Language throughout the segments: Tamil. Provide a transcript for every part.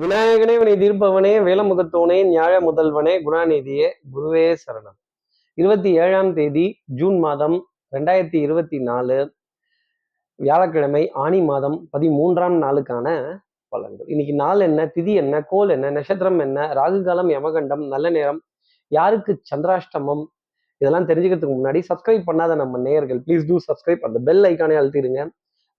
விநாயகனே வினை தீர்ப்பவனே வேலமுகத்தோனே ஞாழ முதல்வனே குணாநிதியே குருவே சரணம். 27ஆம் தேதி ஜூன் மாதம் 2024 வியாழக்கிழமை ஆணி மாதம் 13ஆம் நாளுக்கான பலன்கள். இன்னைக்கு நாள் என்ன, திதி என்ன, கோல் என்ன, நட்சத்திரம் என்ன, ராகு காலம், யமகண்டம், நல்ல நேரம், யாருக்கு சந்திராஷ்டமம், இதெல்லாம் தெரிஞ்சுக்கிறதுக்கு முன்னாடி சப்ஸ்கிரைப் பண்ணாத நம்ம நேயர்கள் ப்ளீஸ் டூ சப்ஸ்கிரைப். அந்த பெல் ஐக்கானே அழுத்திடுங்க,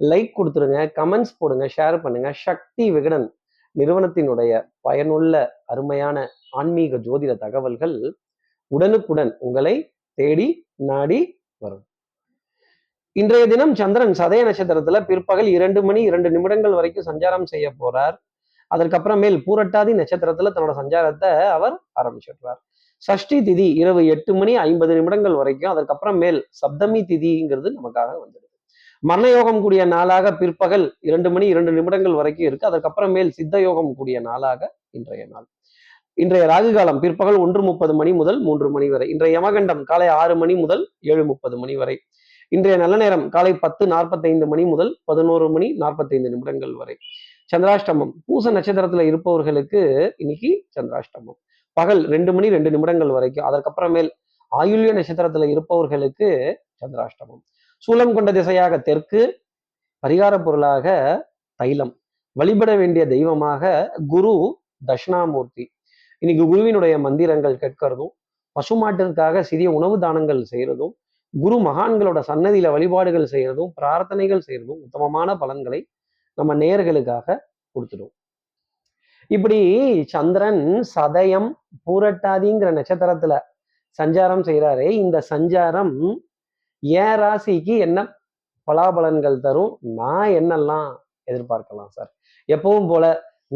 லைக் கொடுத்துருங்க, கமெண்ட்ஸ் போடுங்க, ஷேர் பண்ணுங்க. சக்தி விகடன் நிறுவனத்தினுடைய பயனுள்ள அருமையான ஆன்மீக ஜோதிட தகவல்கள் உடனுக்குடன் உங்களை தேடி நாடி வரும். இன்றைய தினம் சந்திரன் சதய நட்சத்திரத்துல பிற்பகல் 2 மணி 2 நிமிடங்கள் வரைக்கும் சஞ்சாரம் செய்ய போறார். அதற்கப்புறமேல் பூரட்டாதி நட்சத்திரத்துல தன்னோட சஞ்சாரத்தை அவர் ஆரம்பிச்சிடுறார். சஷ்டி திதி இரவு 8 மணி 50 நிமிடங்கள் வரைக்கும், அதற்கப்புறமேல் சப்தமி திதிங்கிறது நமக்காக வந்துடுது. மரணயோகம் கூடிய நாளாக பிற்பகல் 2 மணி 2 நிமிடங்கள் வரைக்கும் இருக்கு. அதுக்கப்புறமேல் சித்த யோகம் கூடிய நாளாக இன்றைய நாள். இன்றைய ராகு காலம் பிற்பகல் 1:30 முதல் 3 மணி வரை. இன்றைய யமகண்டம் காலை 6 மணி முதல் 7:30 வரை. இன்றைய நல்ல நேரம் காலை 10:45 முதல் 11:45 வரை. சந்திராஷ்டமம் பூச நட்சத்திரத்துல இருப்பவர்களுக்கு இன்னைக்கு சந்திராஷ்டமம் பகல் 2 மணி 2 நிமிடங்கள் வரைக்கும். அதற்கப்புறமேல் ஆயுள்ய நட்சத்திரத்துல இருப்பவர்களுக்கு சந்திராஷ்டமம். சூலம் கொண்ட திசையாக தெற்கு, பரிகார பொருளாக தைலம், வழிபட வேண்டிய தெய்வமாக குரு தட்சிணாமூர்த்தி. இன்னைக்கு குருவினுடைய மந்திரங்கள் கேட்கறதும், பசுமாட்டிற்காக சிறிய உணவு தானங்கள் செய்யறதும், குரு மகான்களோட சன்னதியில வழிபாடுகள் செய்யறதும், பிரார்த்தனைகள் செய்யறதும் உத்தமமான பலன்களை நம்ம நேயர்களுக்காக கொடுத்துடும். இப்படி சந்திரன் சதயம் பூரட்டாதிங்கிற நட்சத்திரத்துல சஞ்சாரம் செய்யறாரு. இந்த சஞ்சாரம் ஏன் ராசிக்கு என்ன பலாபலன்கள் தரும், நான் என்னெல்லாம் எதிர்பார்க்கலாம் சார்? எப்பவும் போல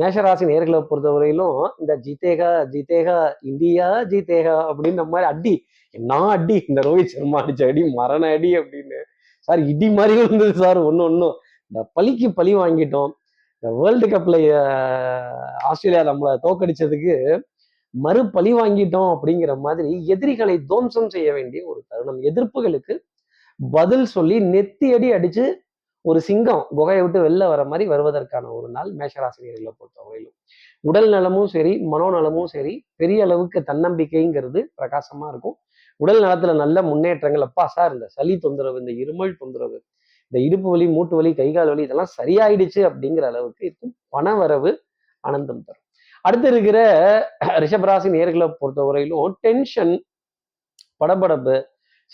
மேஷராசி நேர்களை பொறுத்தவரையிலும் இந்த ஜிதேகா ஜிதேகா இந்தியா ஜிதேகா அப்படின்னு நம்ம மாதிரி அடி, என்ன அடி, இந்த ரோஹித் சர்மா அடிச்ச அடி மரண அடி அப்படின்னு சார், இடி மாதிரி இருந்தது சார். ஒன்னும் இந்த பழிக்கு பழி வாங்கிட்டோம். இந்த வேர்ல்டு கப்ல ஆஸ்திரேலியா நம்மளை தோக்கடிச்சதுக்கு மறு பழி வாங்கிட்டோம் அப்படிங்கிற மாதிரி எதிரிகளை துவம்சம் செய்ய வேண்டிய ஒரு தருணம். எதிர்ப்புகளுக்கு பதில் சொல்லி நெத்தி அடி அடிச்சு ஒரு சிங்கம் குகையை விட்டு வெளில வர மாதிரி வருவதற்கான ஒரு நாள் மேஷராசினியர்களை பொறுத்தவரையிலும். உடல் நலமும் சரி, மனோநலமும் சரி, பெரிய அளவுக்கு தன்னம்பிக்கைங்கிறது பிரகாசமா இருக்கும். உடல் நலத்துல நல்ல முன்னேற்றங்கள். அப்பா சார், இந்த சளி தொந்தரவு, இந்த இருமல் தொந்தரவு, இந்த இடுப்பு வலி, மூட்டு வலி, கைகால் வலி, இதெல்லாம் சரியாயிடுச்சு அப்படிங்கிற அளவுக்கு இருக்கும். பண வரவு ஆனந்தம் தரும். அடுத்து இருக்கிற ரிஷபராசி நேர்களை பொறுத்தவரையிலும் டென்ஷன், படபடப்பு.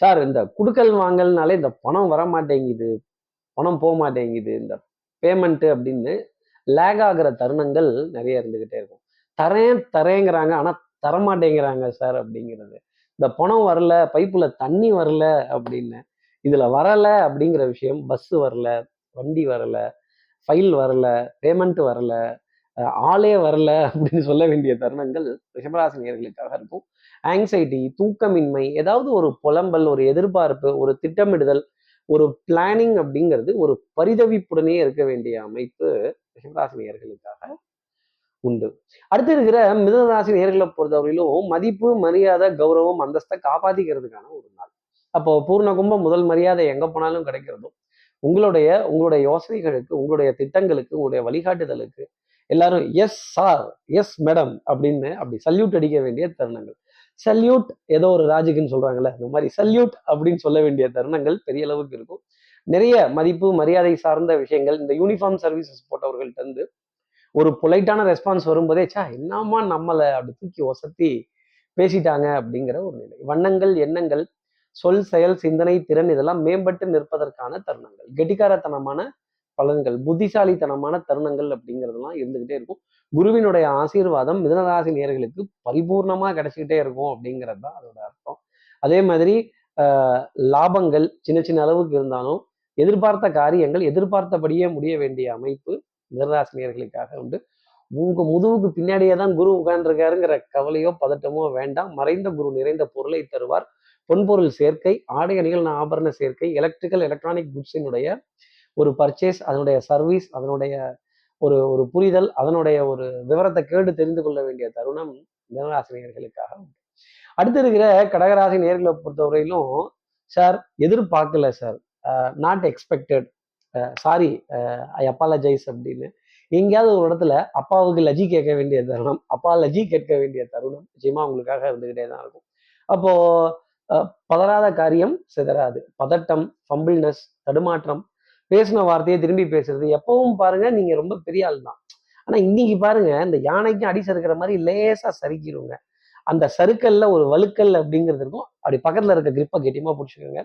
சார், இந்த குடுக்கல் வாங்கல்னாலே இந்த பணம் வர மாட்டேங்குது, பணம் போக மாட்டேங்குது, இந்த பேமெண்ட் அப்படின்னு லேக் ஆகிற தருணங்கள் நிறைய இருந்துகிட்டே இருக்கும். தரேங்கிறாங்க, ஆனா தரமாட்டேங்கிறாங்க சார் அப்படிங்கிறது. இந்த பணம் வரல, பைப்புல தண்ணி வரல அப்படின்னு, இதுல வரல அப்படிங்கிற விஷயம், பஸ் வரல, வண்டி வரல, ஃபைல் வரல, பேமெண்ட் வரல, ஆளே வரல அப்படின்னு சொல்ல வேண்டிய தருணங்கள் ரிஷபராசினியர்களுக்காக இருக்கும். ஆங்ஸைட்டி, தூக்கமின்மை, ஏதாவது ஒரு புலம்பல், ஒரு எதிர்பார்ப்பு, ஒரு திட்டமிடுதல், ஒரு பிளானிங் அப்படிங்கிறது ஒரு பரிதவிப்புடனே இருக்க வேண்டிய அமைப்பு ரிஷபராசினியர்களுக்காக உண்டு. அடுத்து இருக்கிற மிதுனராசி நேர்களை பொறுத்தவரையிலும் மதிப்பு, மரியாதை, கௌரவம், அந்தஸ்தை காப்பாத்திக்கிறதுக்கான ஒரு நாள். அப்போ பூர்ண கும்பம் முதல் மரியாதை எங்க போனாலும் கிடைக்கிறதும், உங்களுடைய யோசனைகளுக்கு, உங்களுடைய திட்டங்களுக்கு, உங்களுடைய வழிகாட்டுதலுக்கு எல்லாரும் எஸ் சார், எஸ் மேடம் அப்படின்னு அப்படி சல்யூட் அடிக்க வேண்டிய தருணங்கள். சல்யூட் ஏதோ ஒரு ராஜுக்குன்னு சொல்றாங்கல்ல, இந்த மாதிரி சல்யூட் அப்படின்னு சொல்ல வேண்டிய தருணங்கள் பெரிய அளவுக்கு இருக்கும். நிறைய மதிப்பு மரியாதை சார்ந்த விஷயங்கள் இந்த யூனிஃபார்ம் சர்வீசஸ் போட்டவர்கள்ட்ட இருந்து ஒரு பொலைட்டான ரெஸ்பான்ஸ் வரும்போதே சா என்னமா நம்மளை அப்படி தூக்கி ஒசத்தி பேசிட்டாங்க அப்படிங்கிற ஒரு நிலை. வண்ணங்கள், எண்ணங்கள், சொல், செயல், சிந்தனை, திறன் இதெல்லாம் மேம்பட்டு நிற்பதற்கான தருணங்கள். கெட்டிக்காரத்தனமான பலன்கள், புத்திசாலித்தனமான தருணங்கள் அப்படிங்கிறதுலாம் இருந்துகிட்டே இருக்கும். குருவினுடைய ஆசீர்வாதம் மிதுனராசி நேயர்களுக்கு பரிபூர்ணமா கிடைச்சிக்கிட்டே இருக்கும் அப்படிங்கிறது தான் அதோட அர்த்தம். அதே மாதிரி லாபங்கள் சின்ன சின்ன அளவுக்கு இருந்தாலும் எதிர்பார்த்த காரியங்கள் எதிர்பார்த்தபடியே முடிய வேண்டிய அமைப்பு மிதுனராசி நேயர்களுக்காக உண்டு. உங்க முதுகுக்கு பின்னாடியே தான் குரு உட்கார்ந்துருக்காருங்கிற கவலையோ பதட்டமோ வேண்டாம். மறைந்த குரு நிறைந்த பொருளை தருவார். பொன்பொருள் சேர்க்கை, ஆடை அணிகள், ஆபரண சேர்க்கை, எலக்ட்ரிக்கல் எலக்ட்ரானிக் குட்ஸினுடைய ஒரு பர்ச்சேஸ், அதனுடைய சர்வீஸ், அதனுடைய ஒரு ஒரு புரிதல், அதனுடைய ஒரு விவரத்தை கேட்டு தெரிந்து கொள்ள வேண்டிய தருணம் மிதுனராசி நேயர்களுக்காக. அடுத்து இருக்கிற கடகராசி நேயர்களை பொறுத்தவரையிலும் சார், எதிர்பார்க்கல sir, not expected, sorry, I apologise அப்படின்னு எங்கேயாவது ஒரு இடத்துல அப்பாவுக்கு லஜ்ஜி கேட்க வேண்டிய தருணம், அப்பா லஜ்ஜி கேட்க வேண்டிய தருணம் நிச்சயமா உங்களுக்காக இருந்துகிட்டே தான் இருக்கும். அப்போ பதறாத காரியம் சிதறாது. பதட்டம், ஃபம்பிள்னஸ், தடுமாற்றம், பேசின வார்த்தையை திரும்பி பேசுறது, எப்பவும் பாருங்க நீங்க ரொம்ப பெரிய ஆள் தான். ஆனா இன்னைக்கு பாருங்க இந்த யானைக்கும் அடி சறுக்கிற மாதிரி லேசா சறுக்கிடுங்க. அந்த சறுக்கல்ல ஒரு வழுக்கல் அப்படிங்கிறது இருக்கும். அப்படி பக்கத்துல இருக்க கிரிப்பை கெட்டியமா பிடிச்சிக்கோங்க.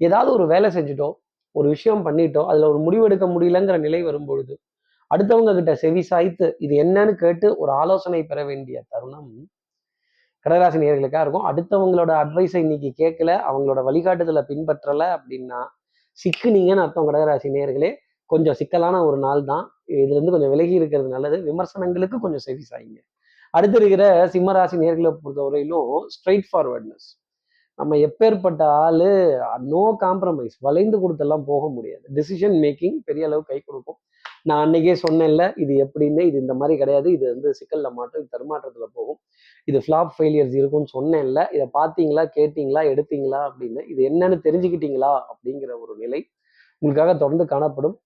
ஏதாவது ஒரு வேலை செஞ்சுட்டோம், ஒரு விஷயம் பண்ணிட்டோம், அதுல ஒரு முடிவு எடுக்க முடியலங்கிற நிலை வரும்பொழுது அடுத்தவங்க கிட்ட செவி சாய்த்து இது என்னன்னு கேட்டு ஒரு ஆலோசனை பெற வேண்டிய தருணம் கடகராசி நேயர்களுக்காக இருக்கும். அடுத்தவங்களோட அட்வைஸை இன்னைக்கு கேட்கல, அவங்களோட வழிகாட்டுதலை பின்பற்றல அப்படின்னா சிக்குனீங்கன்னு அர்த்தம். கடகராசி நேயர்களே, கொஞ்சம் சிக்கலான ஒரு நாள் தான். இதுல இருந்து கொஞ்சம் விலகி இருக்கிறது நல்லது. விமர்சனங்களுக்கு கொஞ்சம் செவி சாய்ங்க. அடுத்து இருக்கிற சிம்மராசி நேர்களை பொறுத்தவரையிலும் ஸ்ட்ரைட் ஃபார்வர்ட்னஸ். நம்ம எப்பேற்பட்ட ஆளு, நோ காம்ப்ரமைஸ், வளைந்து கொடுத்தெல்லாம் போக முடியாது. டிசிஷன் மேக்கிங் பெரிய அளவு கை கொடுக்கும். நான் அன்னைக்கே சொன்னேன்ல, இது எப்படின்னு, இது இந்த மாதிரி கிடையாது, இது வந்து சிக்கல்ல மாட்டும், இது தருமாற்றத்துல போகும், இது ஃபிளாப் ஃபெயிலியர்ஸ் இருக்கும்னு சொன்னேன்ல, இதை பார்த்தீங்களா, கேட்டீங்களா, எடுத்தீங்களா அப்படின்னு, இது என்னன்னு தெரிஞ்சுக்கிட்டீங்களா அப்படிங்கிற ஒரு நிலை உங்களுக்காக தொடர்ந்து காணப்படும்.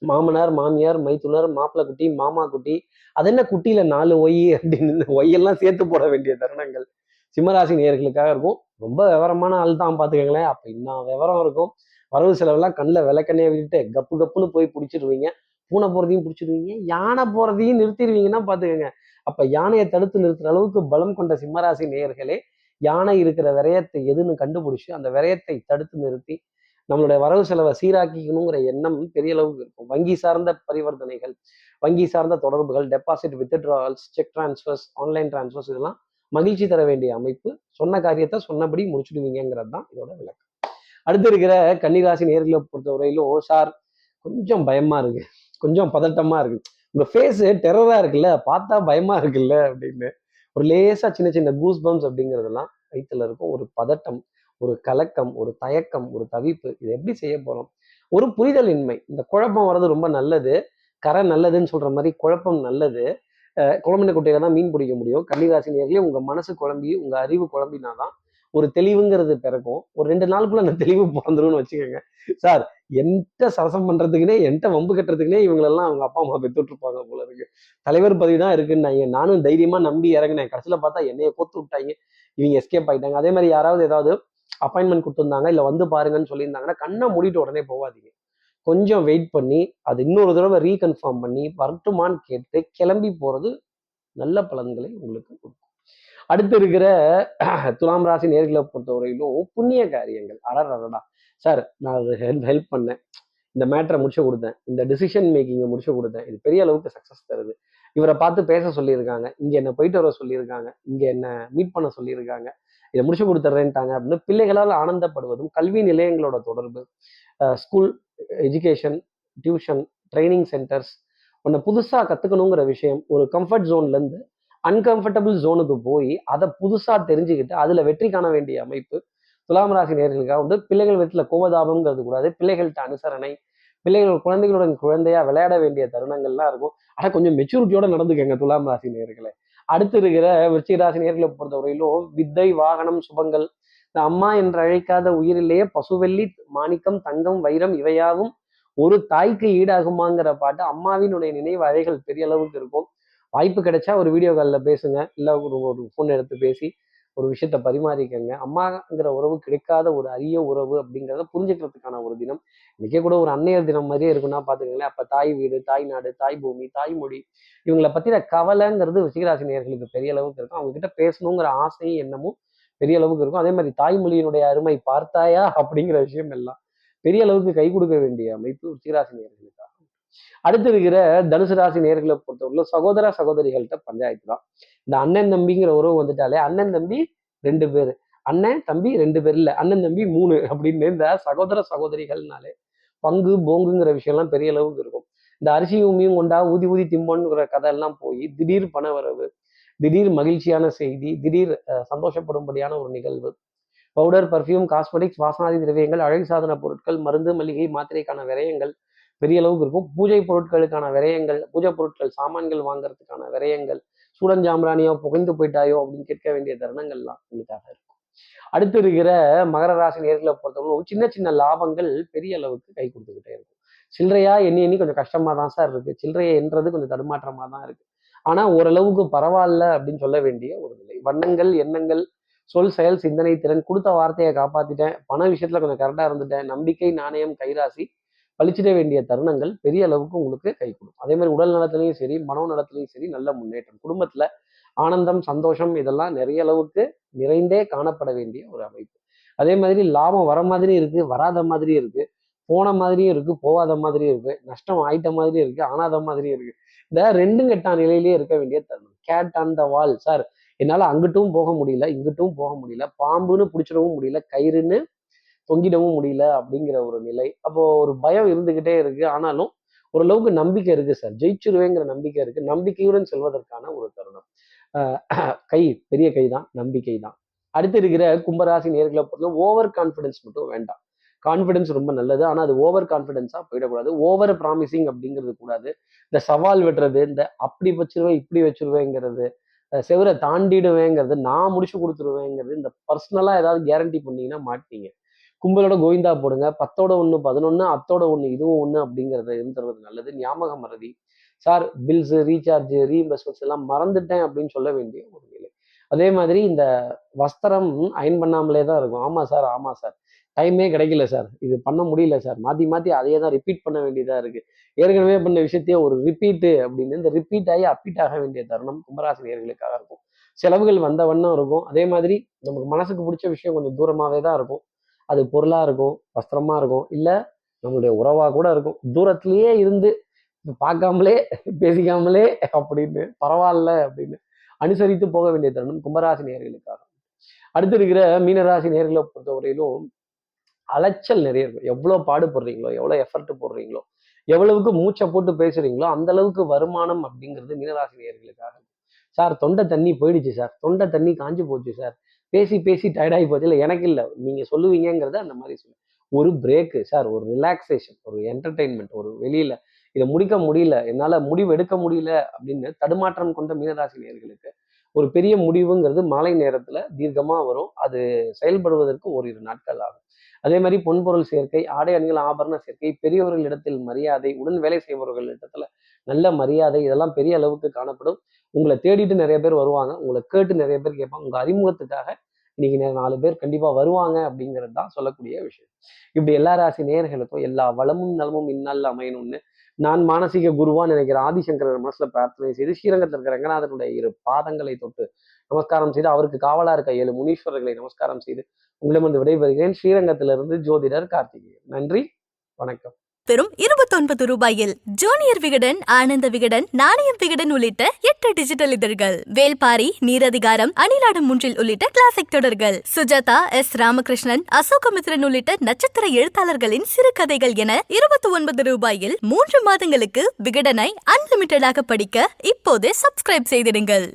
மாமனார், மாமியார், மைத்துனர், மாப்பிள்ளை குட்டி, மாமா குட்டி, அது என்ன குட்டியில 4 ஒய் அப்படின்னு ஒய்யெல்லாம் சேர்த்து போட வேண்டிய தருணங்கள் சிம்மராசி நேயர்களுக்காக இருக்கும். ரொம்ப விவரமான ஆள் தான் பார்த்துக்கங்களேன். அப்ப இன்னும் விவரம் இருக்கும். வரவு செலவெல்லாம் கண்ணில் விளக்கண்ணையை விட்டுட்டு கப்பு கப்புன்னு போய் பிடிச்சிருவீங்க. பூனை போறதையும் பிடிச்சிருவீங்க, யானை போறதையும் நிறுத்திடுவீங்கன்னா பார்த்துக்கோங்க. அப்ப யானையை தடுத்து நிறுத்துற அளவுக்கு பலம் கொண்ட சிம்மராசி நேயர்களே, யானை இருக்கிற விரயத்தை எதுன்னு கண்டுபிடிச்சு அந்த விரயத்தை தடுத்து நிறுத்தி நம்மளுடைய வரவு செலவை சீராக்கிக்கணுங்கிற எண்ணம் பெரிய அளவுக்கு இருக்கும். வங்கி சார்ந்த பரிவர்த்தனைகள், வங்கி சார்ந்த தொடர்புகள், deposit, withdrawals, check transfers, online transfers, இதெல்லாம் மகிழ்ச்சி தர வேண்டிய அமைப்பு. சொன்ன காரியத்தை சொன்னபடி முடிச்சுடுவீங்கிறது தான் இதோட விளக்கம். அடுத்து இருக்கிற கன்னிராசி நேர்களை பொறுத்தவரையிலும், சார் கொஞ்சம் பயமா இருக்கு, கொஞ்சம் பதட்டமா இருக்கு, உங்க ஃபேஸ் டெரரா இருக்குல்ல, பார்த்தா பயமா இருக்குல்ல அப்படின்னு ஒரு லேசா சின்ன சின்ன கூஸ் பம்ஸ் அப்படிங்கிறதெல்லாம் வயிற்றுல இருக்கும். ஒரு பதட்டம், ஒரு கலக்கம், ஒரு தயக்கம், ஒரு தவிப்பு. இது எப்படி செய்ய போறோம்? ஒரு புரிதல் இன்மை. இந்த குழப்பம் வர்றது ரொம்ப நல்லது. கரை நல்லதுன்னு சொல்ற மாதிரி குழப்பம் நல்லது. குழம்பின குட்டையில தான் மீன் பிடிக்க முடியும். கன்னிராசி நேர்களே, உங்க மனசு குழம்பி உங்க அறிவு குழம்பினாதான் ஒரு தெளிவுங்கிறது பிறக்கும். ஒரு 2 நாளுக்குள்ள அந்த தெளிவு பிறந்துரும்னு வச்சுக்கோங்க. சார் என்கிட்ட சரசம் பண்றதுக்குனே, என்கிட்ட வம்பு கட்டுறதுக்குனே இவங்களெல்லாம் அவங்க அப்பா அம்மா பெற்றுட்டு இருப்பாங்க போல இருக்கு. தலைவர் பதவி தான் இருக்குன்னாங்க, நானும் தைரியமா நம்பி இறங்கினேன். கடைசியில பார்த்தா என்னைய கோத்து விட்டாங்க, இவங்க எஸ்கேப் ஆயிட்டாங்க. அதே மாதிரி யாராவது ஏதாவது அப்பாயின்மெண்ட் கொடுத்துருந்தாங்க, இல்ல வந்து பாருங்கன்னு சொல்லியிருந்தாங்கன்னா கண்ணை மூடிட்டு உடனே போகாதீங்க. கொஞ்சம் வெயிட் பண்ணி அது இன்னொரு தடவை ரீகன்ஃபார்ம் பண்ணி வரட்டுமான்னு கேட்டு கிளம்பி போறது நல்ல பலன்களை உங்களுக்கு கொடுக்கும். அடுத்து இருக்கிற துலாம் ராசி நேர்களை பொறுத்தவரையிலும் புண்ணிய காரியங்கள். அடடா சார், நான் ஹெல்ப் பண்ணேன், இந்த மேட்டரை முடிச்சு கொடுத்தேன், இந்த டிசிஷன் மேக்கிங்கை முடிச்சு கொடுத்தேன், இது பெரிய அளவுக்கு சக்சஸ் தருது, இவரை பார்த்து பேச சொல்லியிருக்காங்க, இங்க என்ன போயிட்டு வர சொல்லியிருக்காங்க, இங்க என்ன மீட் பண்ண சொல்லியிருக்காங்க, இதை முடிச்சு கொடுத்துட்றேன்ட்டாங்க அப்படின்னு பிள்ளைகளால் ஆனந்தப்படுவதும், கல்வி நிலையங்களோட தொடர்பு, school education, tuition, training centres, ஒன்று புதுசாக கற்றுக்கணுங்கிற விஷயம், ஒரு கம்ஃபர்ட் ஜோன்லேருந்து அன்கம்ஃபர்டபுள் ஜோனுக்கு போய் அதை புதுசாக தெரிஞ்சுக்கிட்டு அதில் வெற்றி காண வேண்டிய அமைப்பு துலாம் ராசி நேர்களுக்காக உண்டு. பிள்ளைகள் வீட்டில் கோபதாபம்ங்கிறது கூடாது. பிள்ளைகள்கிட்ட அனுசரணை, பிள்ளைகள் குழந்தைகளுடன் குழந்தையா விளையாட வேண்டிய தருணங்கள்லாம் இருக்கும். ஆனால் கொஞ்சம் மெச்சூரிட்டியோட நடந்துக்கங்க துலாம் ராசி நேர்களை. அடுத்து இருக்கிற விருச்சிக ராசி நேர்களை பொறுத்தவரையிலும் வித்தை, வாகனம், சுபங்கள், இந்த அம்மா என்று அழைக்காத உயிரிலேயே பசுவெள்ளி, மாணிக்கம், தங்கம், வைரம் இவையாவும் ஒரு தாய்க்கு ஈடாகுமாங்கிற பாட்டு அம்மாவினுடைய நினைவு அழைகள் பெரிய அளவுக்கு இருக்கும். வாய்ப்பு கிடைச்சா ஒரு வீடியோ காலில் பேசுங்க, இல்லை ஒரு ஃபோன் எடுத்து பேசி ஒரு விஷயத்த பரிமாறிக்கங்க. அம்மாங்கிற உறவு கிடைக்காத ஒரு அரிய உறவு அப்படிங்கிறத புரிஞ்சுக்கிறதுக்கான ஒரு தினம். இன்னைக்கே கூட ஒரு அன்னையர் தினம் மாதிரியே இருக்குன்னா பாத்துக்கங்களேன். அப்ப தாய் வீடு, தாய் நாடு, தாய் பூமி, தாய்மொழி, இவங்களை பத்தின கவலைங்கிறது ரிஷிகராசி நேயர்களுக்கு பெரிய அளவுக்கு இருக்கும். அவங்க கிட்ட பேசணுங்கிற ஆசையும் எண்ணமும் பெரிய அளவுக்கு இருக்கும். அதே மாதிரி தாய்மொழியினுடைய அருமை பார்த்தாயா அப்படிங்கிற விஷயம் எல்லாம் பெரிய அளவுக்கு கை கொடுக்க வேண்டிய அமைப்பு ரிஷிகராசி நேயர்களுக்காக. அடுத்து இருக்கிற தனுசு ராசி நேர்களை பொறுத்தவரை சகோதர சகோதரிகள்கிட்ட பஞ்சாயத்து தான். இந்த அண்ணன் தம்பிங்கிற உறவு வந்துட்டாலே, அண்ணன் தம்பி 2 பேர், அண்ணன் தம்பி 2 பேர் இல்ல, அண்ணன் தம்பி 3 அப்படின்னு இந்த சகோதர சகோதரிகள்னாலே பங்கு போங்குங்கிற விஷயம்லாம் பெரிய அளவுக்கு இருக்கும். இந்த அரிசியும் உமியும் கொண்டா ஊதி ஊதி திம்போன்னுங்கிற கதை எல்லாம் போய் திடீர் பண வரவு, திடீர் மகிழ்ச்சியான செய்தி, திடீர் சந்தோஷப்படும்படியான ஒரு நிகழ்வு, பவுடர், பர்ஃப்யூம், காஸ்மெட்டிக்ஸ், வாசனாதி திரவியங்கள், அழகு சாதன பொருட்கள், மருந்து, மளிகை, மாத்திரைக்கான விரயங்கள் பெரிய அளவுக்கு இருக்கும். பூஜை பொருட்களுக்கான விரயங்கள், பூஜை பொருட்கள் சாமான்கள் வாங்குறதுக்கான விரயங்கள், சூடஞ்சாம்பிராணியோ புகைந்து போயிட்டாயோ அப்படின்னு கேட்க வேண்டிய தருணங்கள்லாம் உங்களுக்காக இருக்கும். அடுத்து இருக்கிற மகர ராசி நேர்களை பொறுத்தவரை சின்ன சின்ன லாபங்கள் பெரிய அளவுக்கு கை கொடுத்துக்கிட்டே இருக்கும். சில்லறையா எண்ணி எண்ணி கொஞ்சம் கஷ்டமா தான் சார் இருக்கு. சில்லறையை எண்றது கொஞ்சம் தடுமாற்றமா தான் இருக்கு. ஆனா ஓரளவுக்கு பரவாயில்ல அப்படின்னு சொல்ல வேண்டிய ஒரு நிலை. வண்ணங்கள், எண்ணங்கள், சொல், செயல், சிந்தனை, திறன், கொடுத்த வார்த்தையை காப்பாத்திட்டேன். பண விஷயத்துல கொஞ்சம் கரெக்டா இருந்துட்டேன். நம்பிக்கை, நாணயம், கைராசி, பழிச்சிட வேண்டிய தருணங்கள் பெரிய அளவுக்கு உங்களுக்கு கை கொடுக்கும். அதே மாதிரி உடல் நலத்திலையும் சரி, மனோ நலத்திலையும் சரி நல்ல முன்னேற்றம். குடும்பத்துல ஆனந்தம், சந்தோஷம் இதெல்லாம் நிறைய அளவுக்கு நிறைந்தே காணப்பட வேண்டிய ஒரு அமைப்பு. அதே மாதிரி லாபம் வர மாதிரி இருக்கு, வராத மாதிரி இருக்கு, போன மாதிரியும் இருக்கு, போகாத மாதிரியும் இருக்கு, நஷ்டம் ஆயிட்ட மாதிரியும் இருக்கு, ஆனாத மாதிரியும் இருக்கு. இந்த ரெண்டும் கெட்டா நிலையிலேயே இருக்க வேண்டிய தருணம். Gate on the wall sir, என்னால அங்கிட்டும் போக முடியல, இங்கிட்டும் போக முடியல, பாம்புன்னு பிடிச்சிடவும் முடியல, கயிறுன்னு தொங்கிடவும் முடியல அப்படிங்கிற ஒரு நிலை. அப்போ ஒரு பயம் இருந்துகிட்டே இருக்கு. ஆனாலும் ஓரளவுக்கு நம்பிக்கை இருக்கு சார். ஜெயிச்சிருவேங்கிற நம்பிக்கை இருக்கு. நம்பிக்கையுடன் செல்வதற்கான ஒரு தருணம். கை பெரிய கை தான், நம்பிக்கை தான். அடுத்து இருக்கிற கும்பராசி நேர்களை பொறுத்த ஓவர் கான்ஃபிடன்ஸ் மட்டும் வேண்டாம். கான்ஃபிடன்ஸ் ரொம்ப நல்லது. ஆனா அது ஓவர் கான்ஃபிடன்ஸா போயிடக்கூடாது. ஓவர் ப்ராமிசிங் அப்படிங்கிறது கூடாது. இந்த சவால் விடுறது, இந்த அப்படி வச்சிருவேன் இப்படி வச்சிருவேங்கிறது, செவரை தாண்டிடுவேங்கிறது, நான் முடிச்சு கொடுத்துருவேங்கிறது, இந்த பர்சனலா ஏதாவது கேரண்டி பண்ணீங்கன்னா மாட்டீங்க. கும்பலோட கோவிந்தா போடுங்க. 10ஓட 1 11, அத்தோட 1 இதுவும் 1 அப்படிங்கிறத இருந்துறது நல்லது. ஞாபக மறதி சார், பில்ஸ், ரீசார்ஜ், ரீஇம்பர்ஸ்மெண்ட்ஸ் எல்லாம் மறந்துட்டேன் அப்படின்னு சொல்ல வேண்டிய ஒரு நிலை. அதே மாதிரி இந்த வஸ்திரம் அயன் பண்ணாமலே தான் இருக்கும். ஆமா சார், ஆமா சார், டைமே கிடைக்கல சார், இது பண்ண முடியல சார், மாத்தி மாத்தி அதையே தான் ரிப்பீட் பண்ண வேண்டியதா இருக்கு. ஏற்கனவே பண்ண விஷயத்தையே ஒரு ரிப்பீட்டு அப்படின்னு இந்த ரிப்பீட் ஆகி அப்பீட் ஆக வேண்டிய தருணம் கும்பராசினியர்களுக்காக இருக்கும். செலவுகள் வந்த வண்ணம் இருக்கும். அதே மாதிரி நமக்கு மனசுக்கு பிடிச்ச விஷயம் கொஞ்சம் தூரமாவே தான் இருக்கும். அது பொருளா இருக்கும், வஸ்திரமா இருக்கும், இல்ல நம்மளுடைய உறவா கூட இருக்கும். தூரத்திலேயே இருந்து பார்க்காமலே பேசிக்காமலே அப்படின்னு பரவாயில்ல அப்படின்னு அனுசரித்து போக வேண்டிய தருணம் கும்பராசி நேயர்களுக்காக. அடுத்து இருக்கிற மீனராசி நேயர்களை பொறுத்தவரையிலும் அலைச்சல் நிறைய இருக்கும். எவ்வளவு பாடுபடுறீங்களோ, எவ்வளவு எஃபர்ட் போடுறீங்களோ, எவ்வளவுக்கு மூச்சை போட்டு பேசுறீங்களோ அந்த அளவுக்கு வருமானம் அப்படிங்கிறது மீனராசி நேயர்களுக்காக. சார் தொண்டை தண்ணி போயிடுச்சு சார், தொண்டை தண்ணி காஞ்சு போச்சு சார், பேசி பேசி டயர்டாகி போச்சு. இல்லை எனக்கு இல்லை, நீங்க சொல்லுவீங்கிறத அந்த மாதிரி சொல்லுங்க. ஒரு பிரேக்கு சார், ஒரு ரிலாக்ஸேஷன், ஒரு என்டர்டெயின்மெண்ட், ஒரு வெளியில இதை முடிக்க முடியல, என்னால முடிவு எடுக்க முடியல அப்படின்னு தடுமாற்றம் கொண்ட மீனராசி நேயர்களுக்கு ஒரு பெரிய முடிவுங்கிறது மாலை நேரத்துல தீர்க்கமா வரும். அது செயல்படுவதற்கு ஓரிரு நாட்கள் ஆகும். அதே மாதிரி பொன்பொருள் சேர்க்கை, ஆடை அணிகள் ஆபரண சேர்க்கை, பெரியவர்களிடத்தில் மரியாதை, உடன் வேலை செய்பவர்கள் இடத்துல நல்ல மரியாதை, இதெல்லாம் பெரிய அளவுக்கு காணப்படும். உங்களை தேடிட்டு நிறைய பேர் வருவாங்க, உங்களை கேட்டு நிறைய பேர் கேட்பாங்க. உங்க அறிமுகத்துக்காக இன்னைக்கு 4 பேர் கண்டிப்பா வருவாங்க அப்படிங்கிறது தான் சொல்லக்கூடிய விஷயம். இப்படி எல்லா ராசி நேயர்களுக்கும் எல்லா வளமும் நலமும் இந்நாளில் அமையணும்னு நான் மானசீக குருவா நினைக்கிற ஆதிசங்கரர் மனசுல பிரார்த்தனை செய்து ஸ்ரீரங்கத்தில் இருக்கிற ரங்கநாதனுடைய 2 பாதங்களை தொட்டு நமஸ்காரம் செய்து அவருக்கு காவலா இருக்க 7 முனீஸ்வரர்களை நமஸ்காரம் செய்து உங்களிடமிருந்து விடைபெறுகிறேன். ஸ்ரீரங்கத்திலிருந்து ஜோதிடர் கார்த்திகேயன். நன்றி, வணக்கம். வெறும் 29 ரூபாயில் ஜூனியர் விகடன், ஆனந்த விகடன், நாணயம் விகடன் உள்ளிட்ட 8 டிஜிட்டல் இதழ்கள், வேல்பாரி, நீரதிகாரம், அணிலாடும் முன்றில் உள்ளிட்ட கிளாசிக் தொடர்கள், சுஜாதா, எஸ். ராமகிருஷ்ணன், அசோகமித்ரன் உள்ளிட்ட நட்சத்திர எழுத்தாளர்களின் சிறுகதைகள் என 29 ரூபாயில் 3 மாதங்களுக்கு விகடனை அன்லிமிட்டடாக படிக்க இப்போதே சப்ஸ்கிரைப் செய்திடுங்கள்.